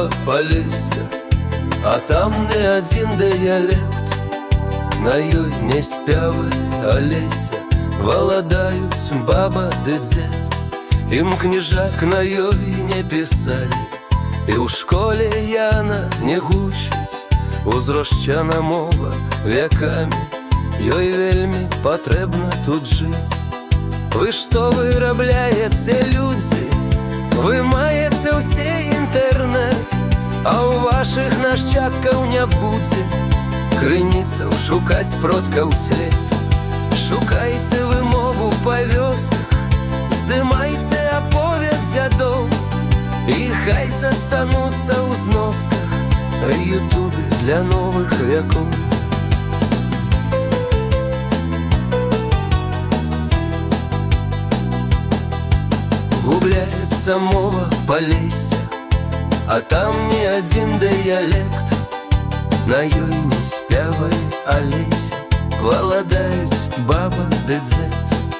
мова Полесся, а там не один дыялект. На ёй не спявае Алеся, валадаюць баба ды дзед. Ім кніжак на ёй не пісалі, і ў школе яна не гучыць. Узрошчана мова векамі, ёй вельмі патрэбна тут жыць. Вы што вырабляеце, людзі? Вы маеце ўсе інтэрнэт, а ў вашых нашчадкаў не будзе крыніцаў шукаць продкаў след. Шукайце вы мову па вёсках, здымайце аповед дзядоў, і хай застануцца ў зносках в ютубе для новых векоў. Губляецца мова Полесся, а там не один дыялект. На ёй не спявае Алеся, валадаюць баба ды дзед.